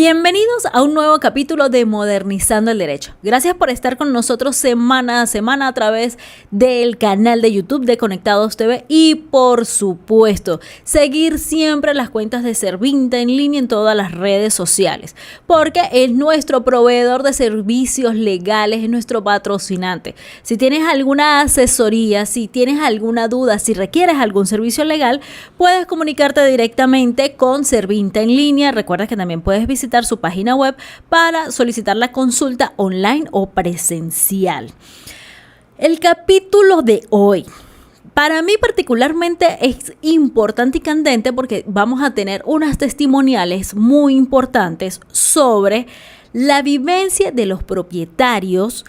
Bienvenidos a un nuevo capítulo de Modernizando el Derecho. Gracias por estar con nosotros semana a semana a través del canal de YouTube de Conectados TV y, por supuesto, seguir siempre las cuentas de Servinta en línea en todas las redes sociales, porque es nuestro proveedor de servicios legales, es nuestro patrocinante. Si tienes alguna asesoría, si tienes alguna duda, si requieres algún servicio legal, puedes comunicarte directamente con Servinta en línea. Recuerda que también puedes visitar su página web para solicitar la consulta online o presencial. El capítulo de hoy, para mí particularmente, es importante y candente porque vamos a tener unas testimoniales muy importantes sobre la vivencia de los propietarios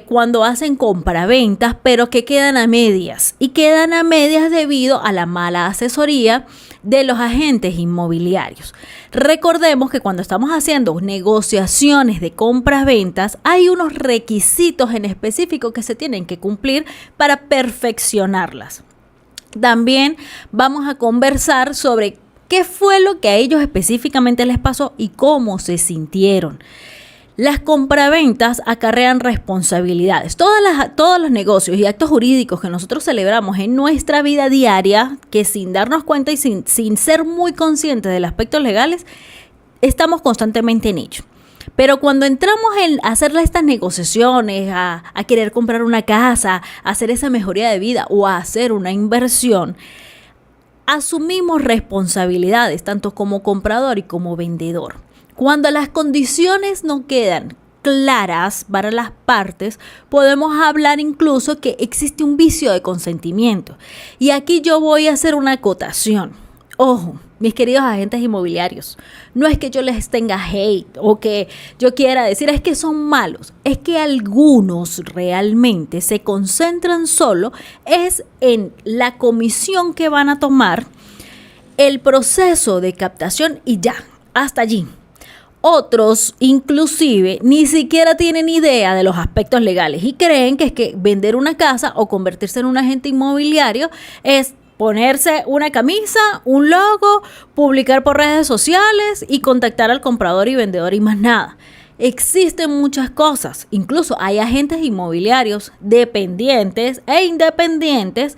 cuando hacen compraventas, pero que quedan a medias. Y quedan a medias debido a la mala asesoría de los agentes inmobiliarios. Recordemos que cuando estamos haciendo negociaciones de compras-ventas, hay unos requisitos en específico que se tienen que cumplir para perfeccionarlas. También vamos a conversar sobre qué fue lo que a ellos específicamente les pasó y cómo se sintieron. Las compraventas acarrean responsabilidades. Todos los negocios y actos jurídicos que nosotros celebramos en nuestra vida diaria, que sin darnos cuenta y sin ser muy conscientes de los aspectos legales, estamos constantemente en ello. Pero cuando entramos en hacer estas negociaciones, a querer comprar una casa, a hacer esa mejoría de vida o a hacer una inversión, asumimos responsabilidades tanto como comprador y como vendedor. Cuando las condiciones no quedan claras para las partes, podemos hablar incluso que existe un vicio de consentimiento. Y aquí yo voy a hacer una acotación. Ojo, mis queridos agentes inmobiliarios, no es que yo les tenga hate o que yo quiera decir es que son malos, es que algunos realmente se concentran solo es en la comisión que van a tomar, el proceso de captación y ya, hasta allí. Otros, inclusive, ni siquiera tienen idea de los aspectos legales y creen que es que vender una casa o convertirse en un agente inmobiliario es ponerse una camisa, un logo, publicar por redes sociales y contactar al comprador y vendedor y más nada. Existen muchas cosas, incluso hay agentes inmobiliarios dependientes e independientes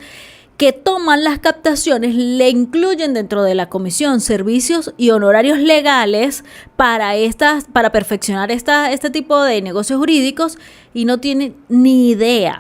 que toman las captaciones, le incluyen dentro de la comisión servicios y honorarios legales para perfeccionar este tipo de negocios jurídicos y no tienen ni idea.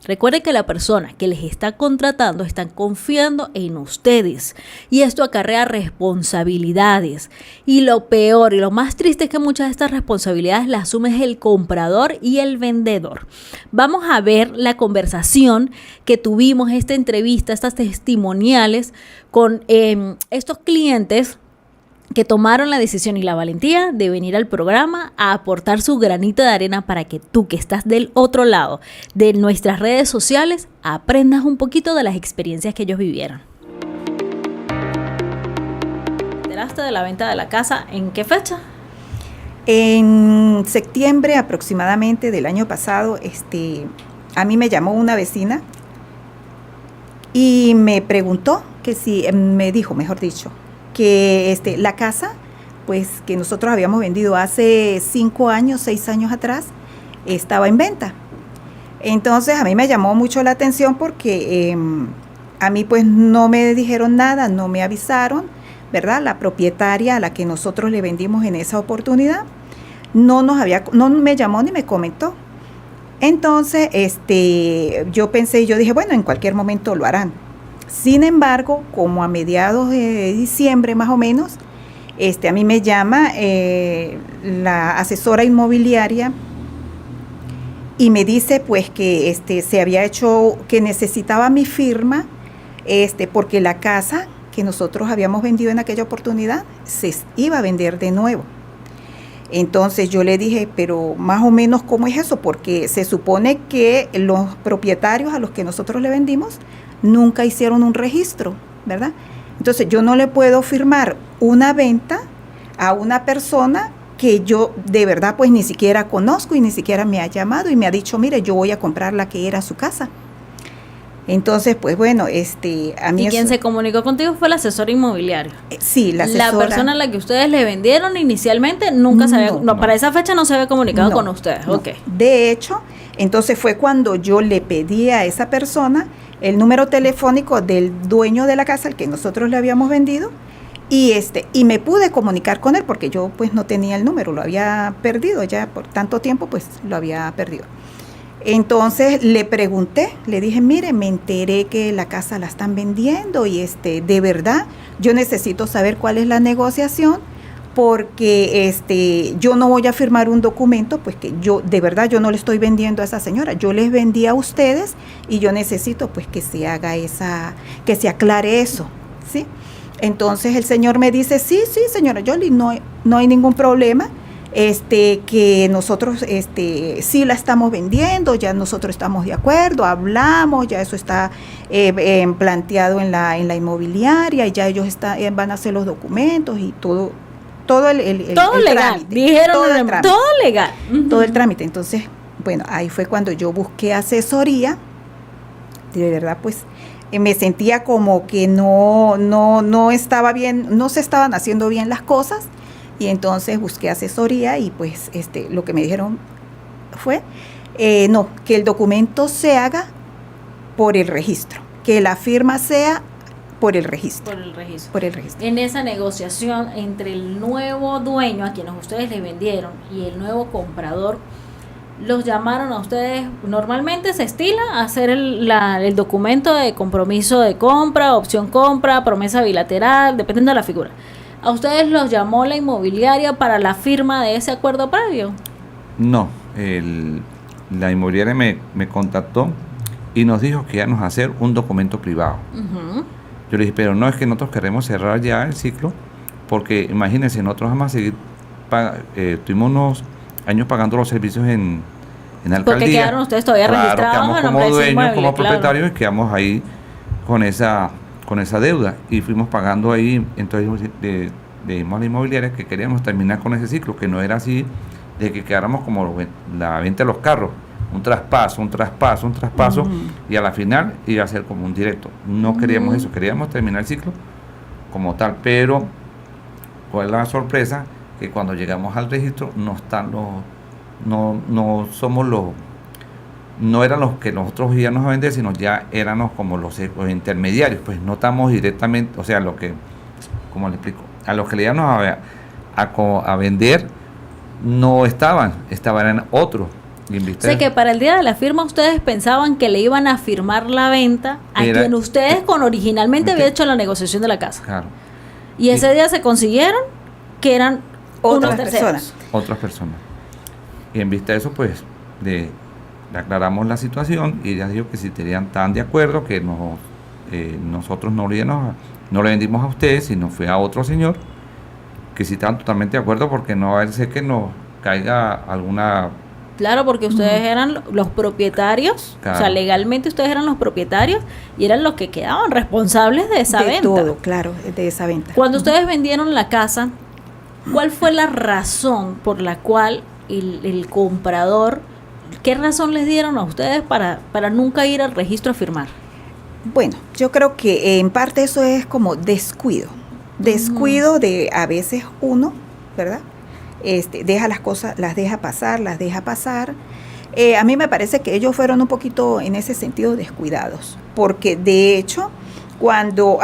Recuerden que la persona que les está contratando está confiando en ustedes y esto acarrea responsabilidades. Y lo peor y lo más triste es que muchas de estas responsabilidades las asume el comprador y el vendedor. Vamos a ver la conversación que tuvimos, esta entrevista, estas testimoniales con estos clientes que tomaron la decisión y la valentía de venir al programa a aportar su granito de arena para que tú que estás del otro lado de nuestras redes sociales aprendas un poquito de las experiencias que ellos vivieron. ¿Te enteraste de la venta de la casa en qué fecha? En septiembre aproximadamente del año pasado, a mí me llamó una vecina y me preguntó me dijo, mejor dicho, que la casa, pues que nosotros habíamos vendido hace 5 años, 6 años atrás, estaba en venta. Entonces a mí me llamó mucho la atención porque a mí pues no me dijeron nada, no me avisaron, ¿verdad? La propietaria a la que nosotros le vendimos en esa oportunidad no me llamó ni me comentó. Entonces yo dije, bueno, en cualquier momento lo harán. Sin embargo, como a mediados de diciembre más o menos, a mí me llama la asesora inmobiliaria y me dice pues que se había hecho, que necesitaba mi firma, porque la casa que nosotros habíamos vendido en aquella oportunidad se iba a vender de nuevo. Entonces yo le dije, pero más o menos ¿cómo es eso? Porque se supone que los propietarios a los que nosotros le vendimos nunca hicieron un registro, ¿verdad? Entonces yo no le puedo firmar una venta a una persona que yo de verdad pues ni siquiera conozco y ni siquiera me ha llamado y me ha dicho, mire, yo voy a comprar la que era su casa. Entonces, pues bueno, a mí ¿Y quien se comunicó contigo fue el asesor inmobiliario? Sí, la asesora. La persona a la que ustedes le vendieron inicialmente nunca se había, para esa fecha no se había comunicado con ustedes. No. Ok. De hecho, entonces fue cuando yo le pedí a esa persona el número telefónico del dueño de la casa, al que nosotros le habíamos vendido, y me pude comunicar con él porque yo pues no tenía el número, lo había perdido ya por tanto tiempo, pues lo había perdido. Entonces le pregunté, le dije, mire, me enteré que la casa la están vendiendo y de verdad yo necesito saber cuál es la negociación, porque yo no voy a firmar un documento, pues que yo de verdad yo no le estoy vendiendo a esa señora, yo les vendí a ustedes y yo necesito pues que se haga que se aclare eso, ¿sí? Entonces el señor me dice, sí, señora Yoli, no hay ningún problema, que nosotros sí la estamos vendiendo, ya nosotros estamos de acuerdo, hablamos, ya eso está planteado en la inmobiliaria, y ya ellos van a hacer los documentos y todo el legal, trámite, dijeron todo legal. Todo el trámite. Entonces, bueno, ahí fue cuando yo busqué asesoría, de verdad pues me sentía como que no estaba bien, no se estaban haciendo bien las cosas, y entonces busqué asesoría y pues lo que me dijeron fue que el documento se haga por el registro, que la firma sea por el registro. Por el registro. En esa negociación entre el nuevo dueño a quienes ustedes le vendieron y el nuevo comprador, los llamaron a ustedes. Normalmente se estila hacer el documento de compromiso de compra, opción compra, promesa bilateral, dependiendo de la figura. ¿A ustedes los llamó la inmobiliaria para la firma de ese acuerdo previo? No, la inmobiliaria me contactó y nos dijo que íbamos a hacer un documento privado. Uh-huh. Yo le dije, pero no, es que nosotros queremos cerrar ya el ciclo, porque imagínense, nosotros vamos a seguir, tuvimos unos años pagando los servicios en alcaldía. Porque quedaron ustedes todavía registrados. Quedamos como dueños, como propietarios, y quedamos ahí con esa deuda, y fuimos pagando ahí. Entonces le dijimos a la inmobiliaria que queríamos terminar con ese ciclo, que no era así de que quedáramos como la venta de los carros, un traspaso, uh-huh, y a la final iba a ser como un directo. No queríamos eso, queríamos terminar el ciclo como tal, pero fue la sorpresa que cuando llegamos al registro no eran los que nosotros íbamos a vender, sino ya éramos como los intermediarios, pues no estamos directamente, o sea, ¿cómo le explico? A los que le íbamos a vender no estaban en otros. O sea que para el día de la firma ustedes pensaban que le iban a firmar la venta a quien ustedes originalmente habían hecho la negociación de la casa. Claro. Y ese día se consiguieron que eran otras personas. Otras personas. Y en vista de eso, pues, le aclaramos la situación, y ella dijo que si estaban de acuerdo, que nosotros no le vendimos a ustedes, sino fue a otro señor, que si estaban totalmente de acuerdo, porque no va a ser que nos caiga alguna... Claro, porque ustedes eran los propietarios, claro. O sea, legalmente ustedes eran los propietarios y eran los que quedaban responsables de esa venta. De todo, claro, de esa venta. Cuando ustedes vendieron la casa, ¿cuál fue la razón por la cual el comprador, qué razón les dieron a ustedes para nunca ir al registro a firmar? Bueno, yo creo que en parte eso es como descuido de a veces uno, ¿verdad? Deja las cosas, las deja pasar. A mí me parece que ellos fueron un poquito en ese sentido descuidados, porque de hecho, cuando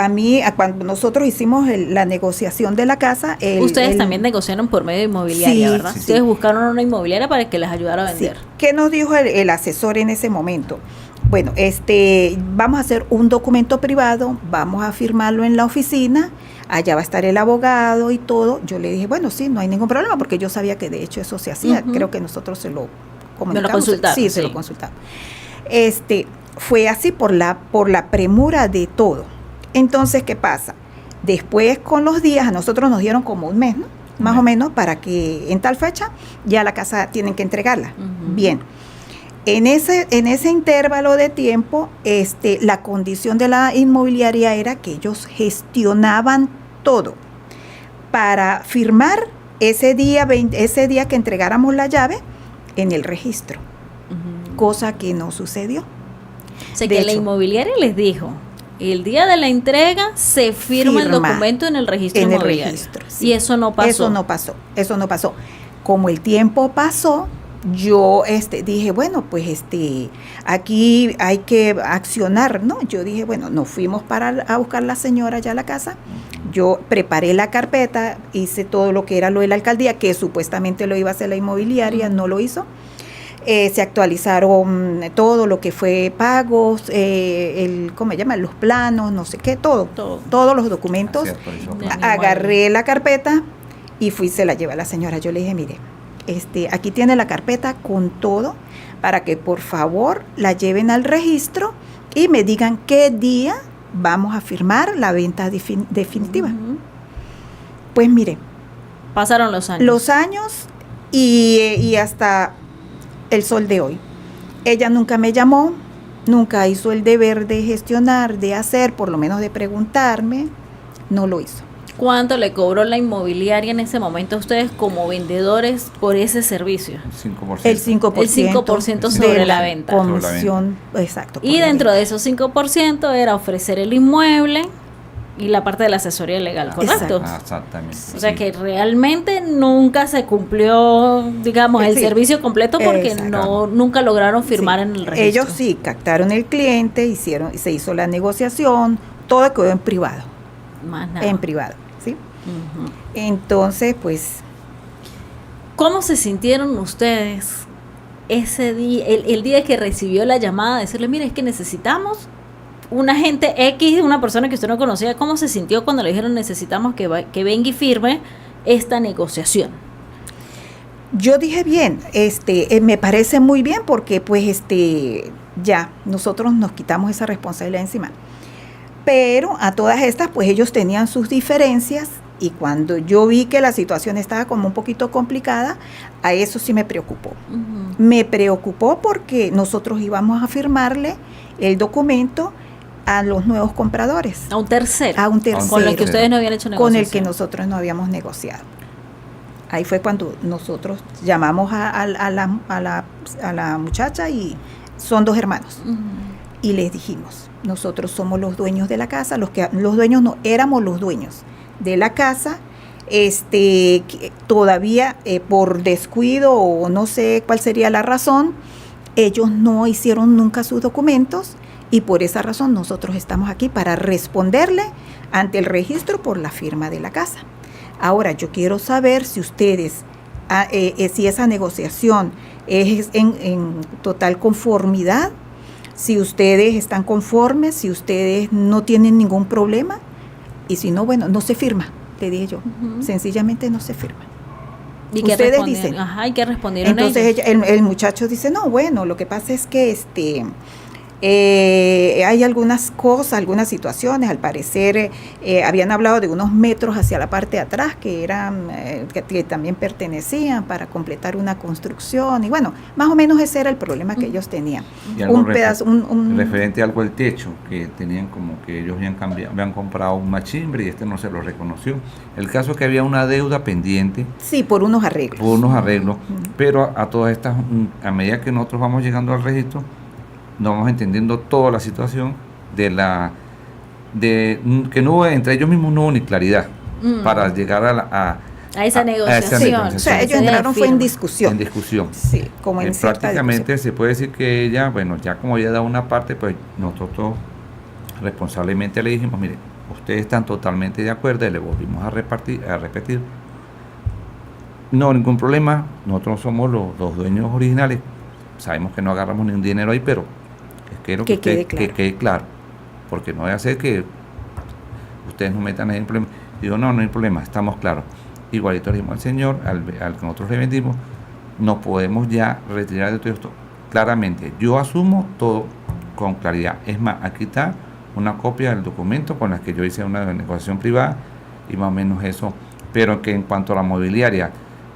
nosotros hicimos la negociación de la casa... Ustedes también negociaron por medio de inmobiliaria, sí, ¿verdad? Sí, ustedes buscaron una inmobiliaria para que les ayudara a vender. Sí. ¿Qué nos dijo el asesor en ese momento? Bueno, vamos a hacer un documento privado, vamos a firmarlo en la oficina, allá va a estar el abogado y todo. Yo le dije, bueno, sí, no hay ningún problema, porque yo sabía que de hecho eso se hacía. Uh-huh. Creo que nosotros se lo comunicamos. ¿Me lo consultaron? Sí, se lo consultamos. Fue así por la premura de todo. Entonces, ¿qué pasa? Después, con los días, a nosotros nos dieron como un mes, ¿no? Más o menos, para que en tal fecha ya la casa tienen que entregarla. Uh-huh. Bien. En ese intervalo de tiempo, la condición de la inmobiliaria era que ellos gestionaban todo para firmar ese día que entregáramos la llave en el registro, uh-huh, cosa que no sucedió. O sea, De que la hecho, inmobiliaria les dijo, el día de la entrega se firma el documento en el registro en el inmobiliario. registro, sí. Y eso no pasó. Eso no pasó. Como el tiempo pasó, yo dije, bueno, pues aquí hay que accionar, ¿no? Yo dije, bueno, nos fuimos a buscar a la señora ya a la casa. Yo preparé la carpeta, hice todo lo que era lo de la alcaldía, que supuestamente lo iba a hacer la inmobiliaria, no lo hizo. Se actualizaron todo lo que fue pagos, ¿cómo se llama? Los planos, no sé qué, todos los documentos. Agarré la carpeta y se la llevé a la señora. Yo le dije, mire, aquí tiene la carpeta con todo para que por favor la lleven al registro y me digan qué día vamos a firmar la venta definitiva. Pues mire, pasaron los años. Los años y hasta el sol de hoy. Ella nunca me llamó, nunca hizo el deber de gestionar, de hacer, por lo menos de preguntarme, no lo hizo. ¿Cuánto le cobró la inmobiliaria en ese momento a ustedes como vendedores por ese servicio? 5%. El 5%. El 5% sobre la venta. Comisión, exacto. Y dentro de esos 5% era ofrecer el inmueble y la parte de la asesoría legal, ¿correcto? Exactamente. O sea que realmente nunca se cumplió, digamos, el servicio completo porque nunca lograron firmar en el registro. Ellos sí captaron el cliente, se hizo la negociación, todo quedó en privado. Más nada. En privado, ¿sí? Entonces, pues... ¿Cómo se sintieron ustedes ese día, el día que recibió la llamada, de decirle, mire, es que necesitamos un agente X, una persona que usted no conocía? ¿Cómo se sintió cuando le dijeron necesitamos que venga y firme esta negociación? Yo dije bien, me parece muy bien porque pues ya nosotros nos quitamos esa responsabilidad encima. Pero a todas estas pues ellos tenían sus diferencias y cuando yo vi que la situación estaba como un poquito complicada, a eso sí me preocupó. Me preocupó porque nosotros íbamos a firmarle el documento a los nuevos compradores. A un tercero. A un tercero. Con el que ustedes no habían hecho negociación. Con el que nosotros no habíamos negociado. Ahí fue cuando nosotros llamamos a la muchacha y son 2 hermanos. Y les dijimos, nosotros somos los dueños de la casa, los dueños no, éramos los dueños de la casa. Todavía por descuido o no sé cuál sería la razón, ellos no hicieron nunca sus documentos. Y por esa razón nosotros estamos aquí para responderle ante el registro por la firma de la casa. Ahora, yo quiero saber si ustedes, si esa negociación es en total conformidad, si ustedes están conformes, si ustedes no tienen ningún problema. Y si no, bueno, no se firma, le dije yo. Sencillamente no se firma. ¿Y qué ustedes dicen? Ajá, ¿y qué respondieron entonces ellos? El muchacho dice, no, bueno, lo que pasa es que hay algunas cosas, algunas situaciones, al parecer habían hablado de unos metros hacia la parte de atrás que eran que también pertenecían para completar una construcción y bueno, más o menos ese era el problema que ellos tenían. Un pedazo, referente a algo del techo, que tenían como que ellos habían comprado un machimbre y no se lo reconoció. El caso es que había una deuda pendiente. Sí, por unos arreglos. Pero a todas estas, a medida que nosotros vamos llegando al registro, nos vamos entendiendo toda la situación de que no hubo, entre ellos mismos no hubo ni claridad para llegar a esa negociación. O sea, ellos entraron fue en discusión. Sí, como en prácticamente se puede decir que ella, bueno, ya como había dado una parte, pues nosotros responsablemente le dijimos, mire, ustedes están totalmente de acuerdo, y le volvimos a repetir. No, ningún problema, nosotros somos los dueños originales, sabemos que no agarramos ni un dinero ahí, pero quiero que quede claro, porque no voy a hacer que ustedes nos metan en el problema. Digo, no hay problema, estamos claros. Igualito le dijimos al señor, al que nosotros le vendimos, no podemos ya retirar de todo esto. Claramente, yo asumo todo con claridad. Es más, aquí está una copia del documento con la que yo hice una negociación privada y más o menos eso. Pero que en cuanto a la mobiliaria,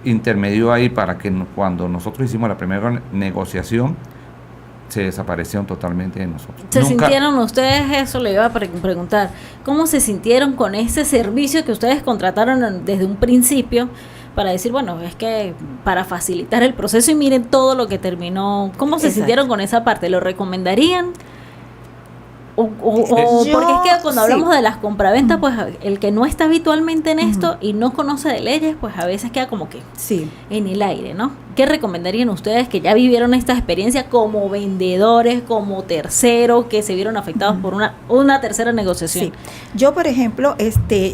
intermedió ahí para que cuando nosotros hicimos la primera negociación, se desaparecieron totalmente de nosotros. ¿Sintieron ustedes eso? Le iba a preguntar, ¿cómo se sintieron con ese servicio que ustedes contrataron desde un principio para decir, bueno, es que para facilitar el proceso y miren todo lo que terminó? ¿Cómo se sintieron con esa parte? ¿Lo recomendarían? porque es que cuando hablamos de las compraventas, pues el que no está habitualmente en esto y no conoce de leyes, pues a veces queda como que en el aire, ¿no? ¿Qué recomendarían ustedes que ya vivieron esta experiencia como vendedores, como terceros, que se vieron afectados por una tercera negociación? Sí. Yo, por ejemplo,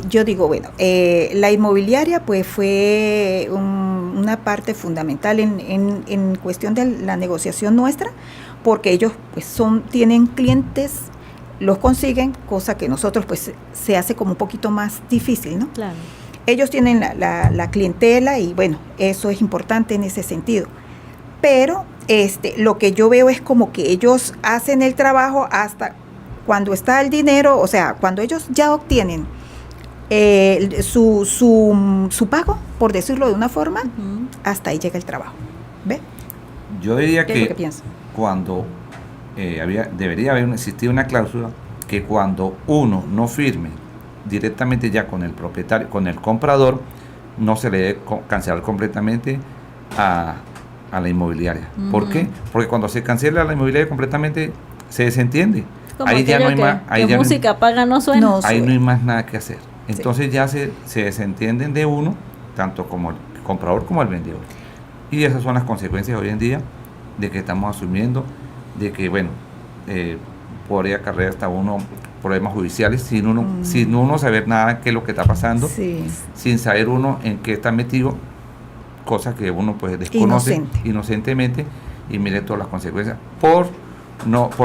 yo digo, bueno, la inmobiliaria pues fue una parte fundamental en cuestión de la negociación nuestra, porque ellos pues tienen clientes, los consiguen, cosa que nosotros pues se hace como un poquito más difícil, ¿no? Claro. Ellos tienen la clientela y bueno, eso es importante en ese sentido. Pero lo que yo veo es como que ellos hacen el trabajo hasta cuando está el dinero, o sea, cuando ellos ya obtienen su pago, por decirlo de una forma, hasta ahí llega el trabajo. ¿Ve? Yo diría ¿Qué es lo que pienso? Cuando debería existir una cláusula que cuando uno no firme directamente ya con el propietario, con el comprador, no se le debe cancelar completamente a la inmobiliaria. ¿Por qué? Porque cuando se cancela la inmobiliaria completamente, se desentiende. Como ahí ya no hay más. Ahí ya música paga no suena. Ahí no hay más nada que hacer. Entonces ya se desentienden de uno, tanto como el comprador como el vendedor. Y esas son las consecuencias hoy en día de que estamos asumiendo, de que, bueno, podría acarrear hasta uno problemas judiciales sin uno saber nada qué es lo que está pasando, sin saber uno en qué está metido, cosas que uno pues desconoce inocentemente, y mire todas las consecuencias por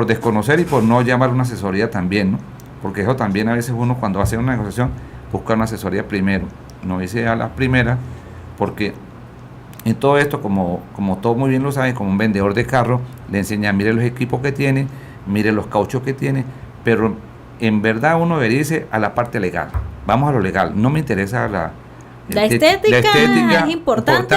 desconocer y por no llamar una asesoría también, ¿no? Porque eso también a veces uno cuando hace una negociación busca una asesoría primero, no dice a las primeras, porque en todo esto, como todos muy bien lo saben, como un vendedor de carro, le enseña, mire los equipos que tiene, mire los cauchos que tiene, pero en verdad uno debería irse a la parte legal. Vamos a lo legal, no me interesa la estética es importante,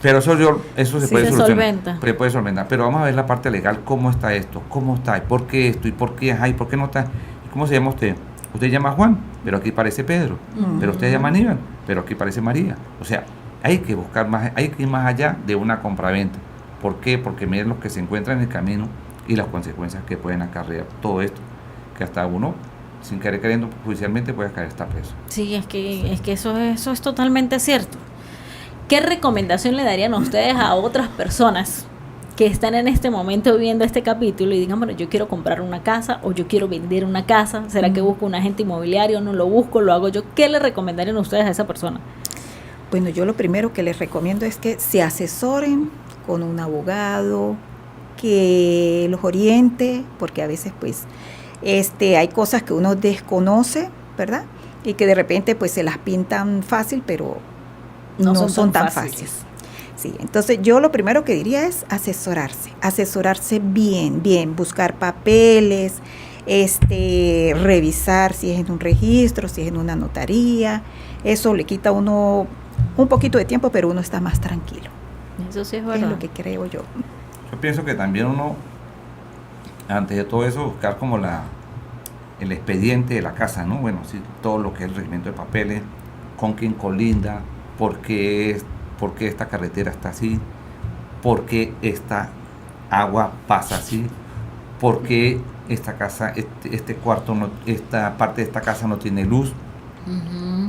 pero eso se puede solventar. Puede solventar, pero vamos a ver la parte legal, cómo está esto, cómo está, por qué esto, y por qué hay, por qué no está. ¿Cómo se llama usted? Usted llama Juan, pero aquí parece Pedro, pero usted llama Aníbal, pero aquí parece María. O sea, hay que buscar más, hay que ir más allá de una compraventa. ¿Por qué? Porque miren los que se encuentran en el camino y las consecuencias que pueden acarrear todo esto, que hasta uno, sin querer queriendo judicialmente, puede caer hasta preso. Sí, es que eso es totalmente cierto. ¿Qué recomendación le darían a ustedes a otras personas que están en este momento viendo este capítulo y digan, bueno, yo quiero comprar una casa o yo quiero vender una casa? ¿Será que busco un agente inmobiliario? ¿No lo busco? ¿Lo hago yo? ¿Qué le recomendarían a ustedes a esa persona? Bueno, yo lo primero que les recomiendo es que se asesoren con un abogado, que los oriente, porque a veces pues hay cosas que uno desconoce, ¿verdad? Y que de repente pues se las pintan fácil, pero no son tan fáciles. Sí, entonces yo lo primero que diría es asesorarse bien, buscar papeles, revisar si es en un registro, si es en una notaría. Eso le quita a uno un poquito de tiempo, pero uno está más tranquilo. Eso sí es verdad. Es lo que creo yo. Yo pienso que también uno, antes de todo eso, buscar como el expediente de la casa, ¿no? Bueno, sí, todo lo que es el reglamento de papeles, con quién colinda, por qué esta carretera está así, por qué esta agua pasa así, por qué esta casa, este cuarto, esta parte de esta casa no tiene luz.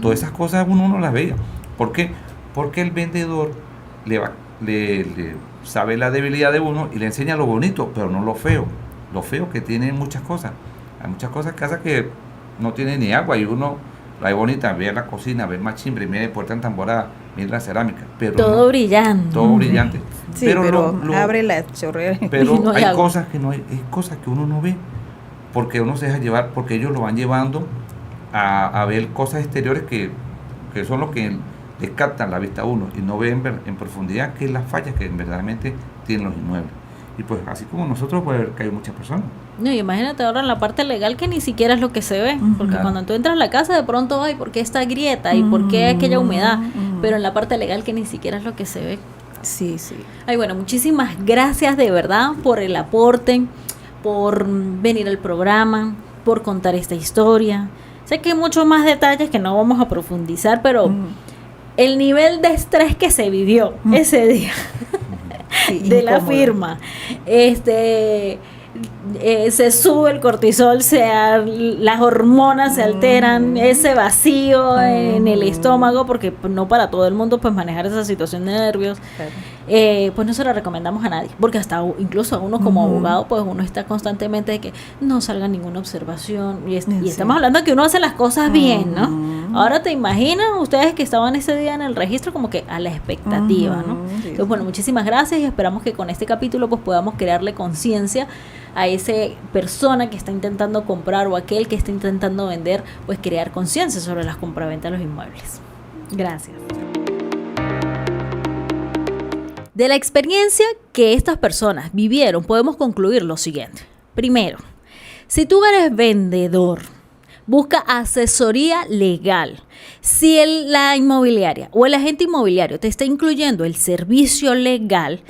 Todas esas cosas uno no las veía. ¿Por qué? Porque el vendedor le sabe la debilidad de uno y le enseña lo bonito, pero no lo feo que tiene muchas cosas. Hay muchas casas que no tienen ni agua, y uno la ve bonita, ve la cocina, ve el machimbre, mira puerta entamborada, mira la cerámica, pero todo brillante. Todo brillante. Sí, pero abre la chorrera. Pero no hay cosas que no hay cosas que uno no ve, porque uno se deja llevar, porque ellos lo van llevando a ver cosas exteriores que son lo que le captan la vista a uno, y no ven en profundidad qué es las fallas que verdaderamente tienen los inmuebles. Y pues así como nosotros puede ver que hay muchas personas. No, y imagínate ahora en la parte legal, que ni siquiera es lo que se ve, porque claro, cuando tú entras a la casa de pronto, ay, ¿por qué esta grieta? ¿Y por qué aquella humedad? Pero en la parte legal, que ni siquiera es lo que se ve. Sí. Ay, bueno, muchísimas gracias de verdad por el aporte, por venir al programa, por contar esta historia. Sé que hay muchos más detalles que no vamos a profundizar, pero el nivel de estrés que se vivió ese día de la firma, se sube el cortisol, las hormonas se alteran, ese vacío en el estómago, porque no para todo el mundo pues manejar esa situación de nervios, claro. Pues no se lo recomendamos a nadie, porque hasta incluso a uno como abogado, pues uno está constantemente de que no salga ninguna observación, y estamos hablando de que uno hace las cosas bien, ¿no? Ahora te imaginan ustedes que estaban ese día en el registro como que a la expectativa, ¿no? Entonces, bueno, muchísimas gracias y esperamos que con este capítulo pues podamos crearle conciencia a esa persona que está intentando comprar o aquel que está intentando vender, pues crear conciencia sobre las compraventas de los inmuebles. Gracias. De la experiencia que estas personas vivieron, podemos concluir lo siguiente. Primero, si tú eres vendedor, busca asesoría legal. Si la inmobiliaria o el agente inmobiliario te está incluyendo el servicio legal,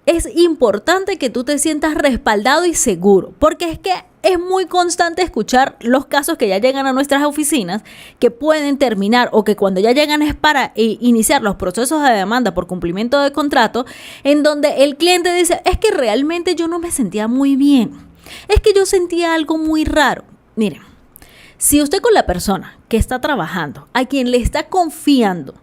es importante que tú te sientas respaldado y seguro, porque es que es muy constante escuchar los casos que ya llegan a nuestras oficinas, que pueden terminar o que cuando ya llegan es para iniciar los procesos de demanda por cumplimiento de contrato, en donde el cliente dice, es que realmente yo no me sentía muy bien, es que yo sentía algo muy raro. Miren, si usted con la persona que está trabajando, a quien le está confiando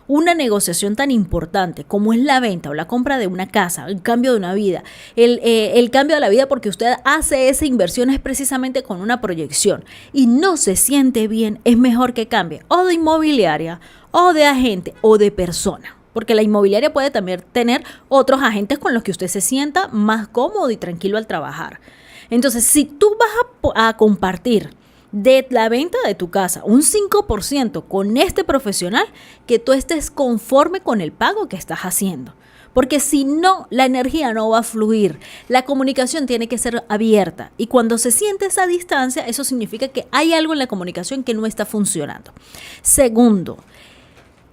una negociación tan importante como es la venta o la compra de una casa, el cambio de una vida, el cambio de la vida, porque usted hace esa inversión es precisamente con una proyección y no se siente bien, es mejor que cambie o de inmobiliaria o de agente o de persona, porque la inmobiliaria puede también tener otros agentes con los que usted se sienta más cómodo y tranquilo al trabajar. Entonces, si tú vas a compartir de la venta de tu casa un 5% con este profesional, que tú estés conforme con el pago que estás haciendo, porque si no, la energía no va a fluir, la comunicación tiene que ser abierta, y cuando se siente esa distancia, eso significa que hay algo en la comunicación que no está funcionando. Segundo,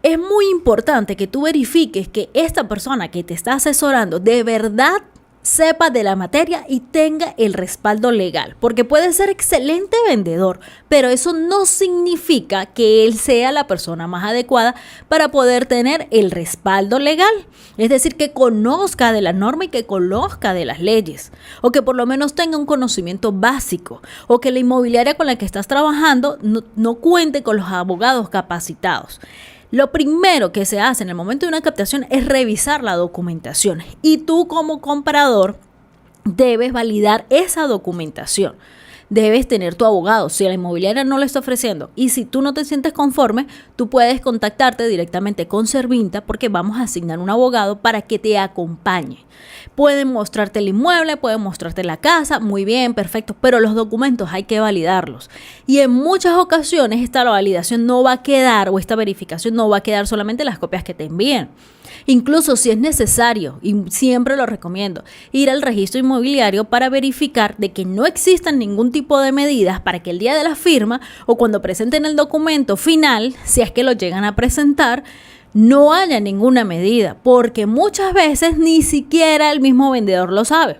es muy importante que tú verifiques que esta persona que te está asesorando de verdad sepa de la materia y tenga el respaldo legal, porque puede ser excelente vendedor, pero eso no significa que él sea la persona más adecuada para poder tener el respaldo legal, es decir, que conozca de la norma y que conozca de las leyes, o que por lo menos tenga un conocimiento básico, o que la inmobiliaria con la que estás trabajando no cuente con los abogados capacitados. Lo primero que se hace en el momento de una captación es revisar la documentación, y tú como comprador debes validar esa documentación. Debes tener tu abogado si la inmobiliaria no lo está ofreciendo, y si tú no te sientes conforme, tú puedes contactarte directamente con Servinta, porque vamos a asignar un abogado para que te acompañe. Pueden mostrarte el inmueble, pueden mostrarte la casa, muy bien, perfecto, pero los documentos hay que validarlos. Y en muchas ocasiones esta validación no va a quedar, o esta verificación no va a quedar solamente en las copias que te envíen. Incluso si es necesario, y siempre lo recomiendo, ir al registro inmobiliario para verificar de que no existan ningún tipo de medidas para que el día de la firma o cuando presenten el documento final, si es que lo llegan a presentar, no haya ninguna medida, porque muchas veces ni siquiera el mismo vendedor lo sabe.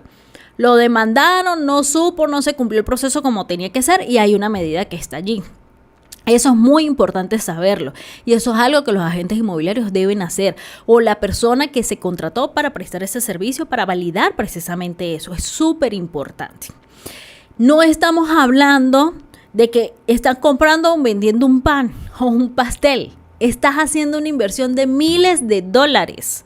Lo demandaron, no supo, no se cumplió el proceso como tenía que ser y hay una medida que está allí. Eso es muy importante saberlo, y eso es algo que los agentes inmobiliarios deben hacer, o la persona que se contrató para prestar ese servicio para validar precisamente eso. Es súper importante. No estamos hablando de que estás comprando o vendiendo un pan o un pastel. Estás haciendo una inversión de miles de dólares.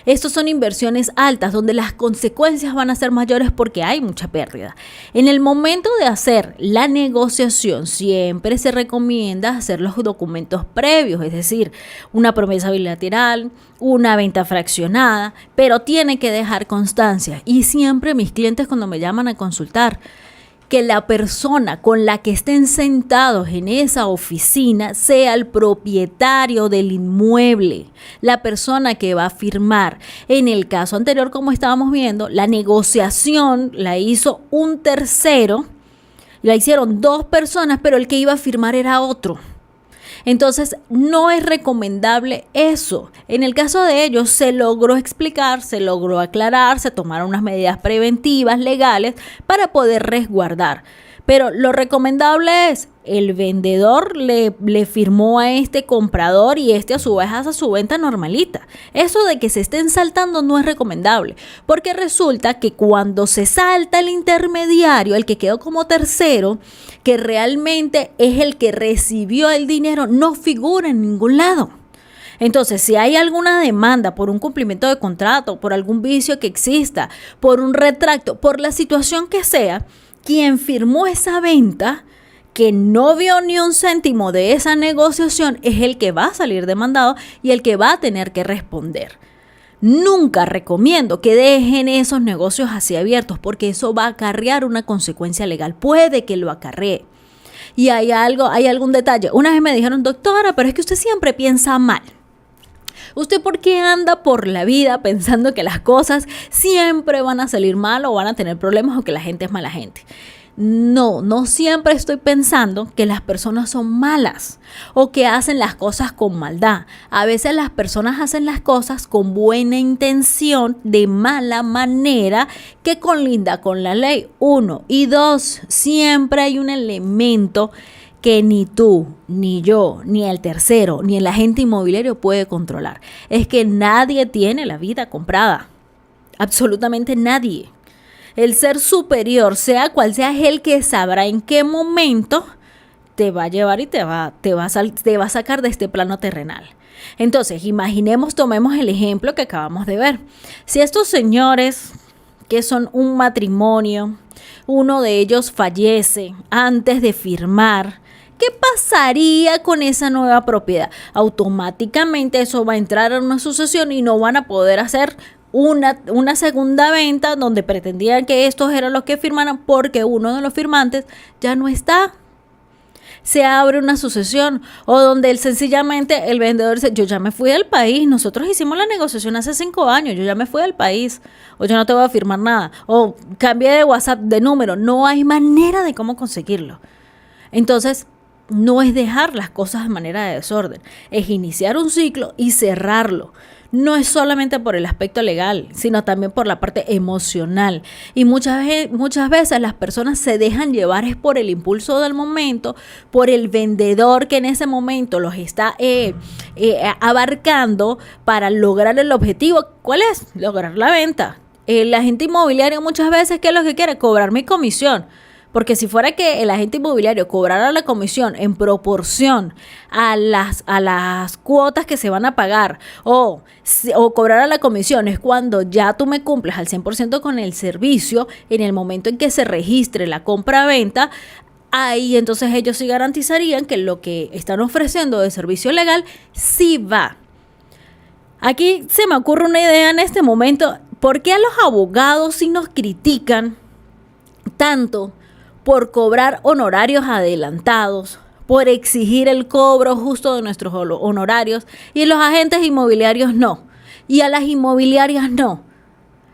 Estas son inversiones altas donde las consecuencias van a ser mayores porque hay mucha pérdida. En el momento de hacer la negociación siempre se recomienda hacer los documentos previos, es decir, una promesa bilateral, una venta fraccionada, pero tiene que dejar constancia. Y siempre mis clientes cuando me llaman a consultar, que la persona con la que estén sentados en esa oficina sea el propietario del inmueble, la persona que va a firmar. En el caso anterior, como estábamos viendo, la negociación la hizo un tercero, la hicieron dos personas, pero el que iba a firmar era otro. Entonces, no es recomendable eso. En el caso de ellos, se logró explicar, se logró aclarar, se tomaron unas medidas preventivas legales para poder resguardar. Pero lo recomendable es El vendedor le firmó a este comprador y este a su vez hace su venta normalita. Eso de que se estén saltando no es recomendable, porque resulta que cuando se salta el intermediario, el que quedó como tercero, que realmente es el que recibió el dinero, no figura en ningún lado. Entonces, si hay alguna demanda por un cumplimiento de contrato, por algún vicio que exista, por un retracto, por la situación que sea, quien firmó esa venta, que no vio ni un céntimo de esa negociación, es el que va a salir demandado y el que va a tener que responder. Nunca recomiendo que dejen esos negocios así abiertos, porque eso va a acarrear una consecuencia legal. Puede que lo acarree. Y hay algún detalle. Una vez me dijeron, doctora, pero es que usted siempre piensa mal. ¿Usted por qué anda por la vida pensando que las cosas siempre van a salir mal o van a tener problemas o que la gente es mala gente? No siempre estoy pensando que las personas son malas o que hacen las cosas con maldad. A veces las personas hacen las cosas con buena intención, de mala manera, que colinda con la ley. 1 y 2, siempre hay un elemento que ni tú, ni yo, ni el tercero, ni el agente inmobiliario puede controlar. Es que nadie tiene la vida comprada. Absolutamente nadie. El ser superior, sea cual sea, es el que sabrá en qué momento te va a llevar y te va a sacar de este plano terrenal. Entonces, tomemos el ejemplo que acabamos de ver. Si estos señores, que son un matrimonio, uno de ellos fallece antes de firmar, ¿qué pasaría con esa nueva propiedad? Automáticamente eso va a entrar en una sucesión y no van a poder hacer una segunda venta donde pretendían que estos eran los que firmaran, porque uno de los firmantes ya no está. Se abre una sucesión, o donde sencillamente el vendedor dice, yo ya me fui del país, nosotros hicimos la negociación hace 5 años, yo ya me fui del país, o yo no te voy a firmar nada, o cambié de WhatsApp de número. No hay manera de cómo conseguirlo. Entonces, no es dejar las cosas de manera de desorden, es iniciar un ciclo y cerrarlo. No es solamente por el aspecto legal, sino también por la parte emocional. Y muchas veces las personas se dejan llevar es por el impulso del momento, por el vendedor que en ese momento los está abarcando para lograr el objetivo. ¿Cuál es? Lograr la venta. El agente inmobiliario muchas veces, ¿qué es lo que quiere? Cobrar mi comisión. Porque si fuera que el agente inmobiliario cobrara la comisión en proporción a las cuotas que se van a pagar o cobrara la comisión es cuando ya tú me cumples al 100% con el servicio, en el momento en que se registre la compra-venta, ahí entonces ellos sí garantizarían que lo que están ofreciendo de servicio legal sí va. Aquí se me ocurre una idea en este momento. ¿Por qué a los abogados sí nos critican tanto por cobrar honorarios adelantados, por exigir el cobro justo de nuestros honorarios, y los agentes inmobiliarios no, y a las inmobiliarias no?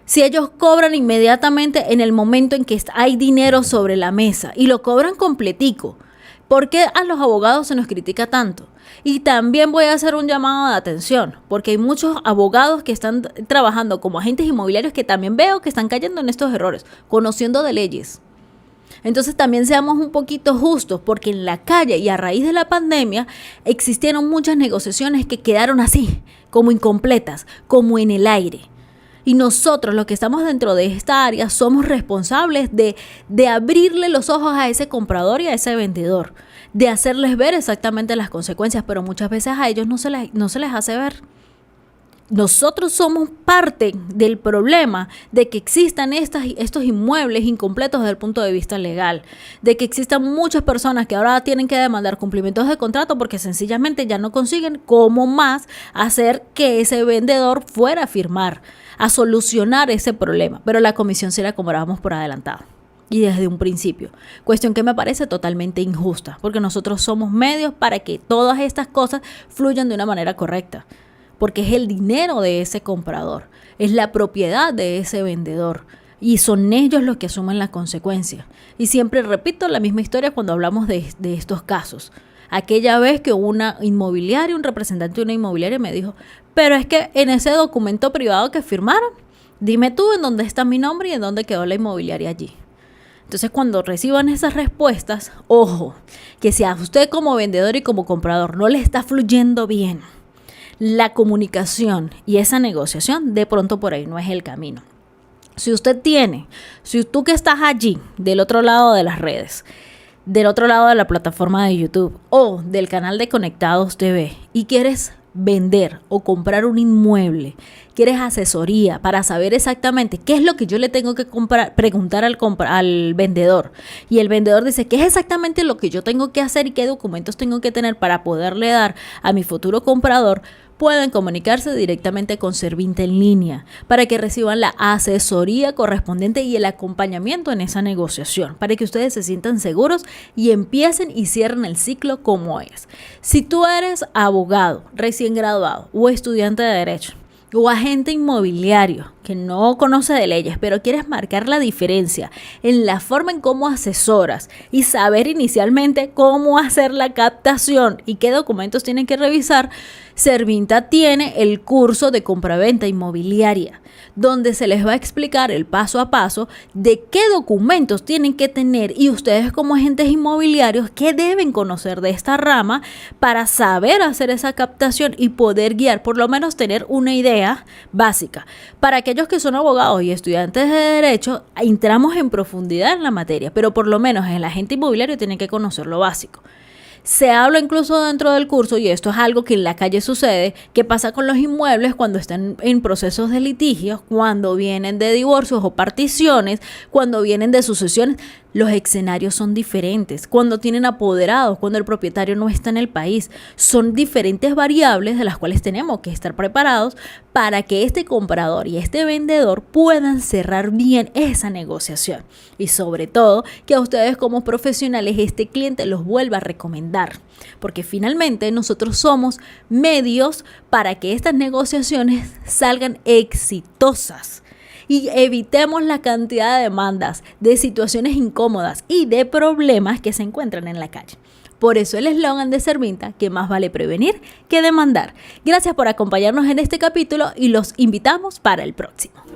Si ellos cobran inmediatamente en el momento en que hay dinero sobre la mesa y lo cobran completico, ¿por qué a los abogados se nos critica tanto? Y también voy a hacer un llamado de atención, porque hay muchos abogados que están trabajando como agentes inmobiliarios que también veo que están cayendo en estos errores, conociendo de leyes. Entonces también seamos un poquito justos, porque en la calle y a raíz de la pandemia existieron muchas negociaciones que quedaron así, como incompletas, como en el aire. Y nosotros, los que estamos dentro de esta área, somos responsables de abrirle los ojos a ese comprador y a ese vendedor, de hacerles ver exactamente las consecuencias, pero muchas veces a ellos no se les hace ver. Nosotros somos parte del problema de que existan estos inmuebles incompletos desde el punto de vista legal, de que existan muchas personas que ahora tienen que demandar cumplimientos de contrato porque sencillamente ya no consiguen cómo más hacer que ese vendedor fuera a firmar, a solucionar ese problema, pero la comisión sí la cobrábamos por adelantado. Y desde un principio, cuestión que me parece totalmente injusta, porque nosotros somos medios para que todas estas cosas fluyan de una manera correcta, porque es el dinero de ese comprador, es la propiedad de ese vendedor, y son ellos los que asumen las consecuencias. Y siempre repito la misma historia cuando hablamos de estos casos. Aquella vez que un representante de una inmobiliaria me dijo, pero es que en ese documento privado que firmaron, dime tú en dónde está mi nombre y en dónde quedó la inmobiliaria allí. Entonces, cuando reciban esas respuestas, ojo, que si a usted como vendedor y como comprador no le está fluyendo bien la comunicación y esa negociación, de pronto por ahí no es el camino. Si tú que estás allí, del otro lado de las redes, del otro lado de la plataforma de YouTube o del canal de Conectados TV y quieres vender o comprar un inmueble, quieres asesoría para saber exactamente qué es lo que yo le tengo que preguntar al vendedor, y el vendedor dice qué es exactamente lo que yo tengo que hacer y qué documentos tengo que tener para poderle dar a mi futuro comprador, pueden comunicarse directamente con Servinta en línea para que reciban la asesoría correspondiente y el acompañamiento en esa negociación, para que ustedes se sientan seguros y empiecen y cierren el ciclo como es. Si tú eres abogado, recién graduado o estudiante de derecho, o agente inmobiliario que no conoce de leyes, pero quieres marcar la diferencia en la forma en cómo asesoras y saber inicialmente cómo hacer la captación y qué documentos tienen que revisar, Servinta tiene el curso de compraventa inmobiliaria, donde se les va a explicar el paso a paso de qué documentos tienen que tener y ustedes como agentes inmobiliarios qué deben conocer de esta rama para saber hacer esa captación y poder guiar, por lo menos tener una idea básica. Para aquellos que son abogados y estudiantes de derecho, entramos en profundidad en la materia, pero por lo menos el agente inmobiliario tiene que conocer lo básico. Se habla incluso dentro del curso, y esto es algo que en la calle sucede, que pasa con los inmuebles cuando están en procesos de litigios, cuando vienen de divorcios o particiones, cuando vienen de sucesiones. Los escenarios son diferentes. Cuando tienen apoderados, cuando el propietario no está en el país, son diferentes variables de las cuales tenemos que estar preparados para que este comprador y este vendedor puedan cerrar bien esa negociación. Y sobre todo, que a ustedes como profesionales este cliente los vuelva a recomendar. Porque finalmente nosotros somos medios para que estas negociaciones salgan exitosas. Y evitemos la cantidad de demandas, de situaciones incómodas y de problemas que se encuentran en la calle. Por eso el eslogan de Servinta, que más vale prevenir que demandar. Gracias por acompañarnos en este capítulo y los invitamos para el próximo.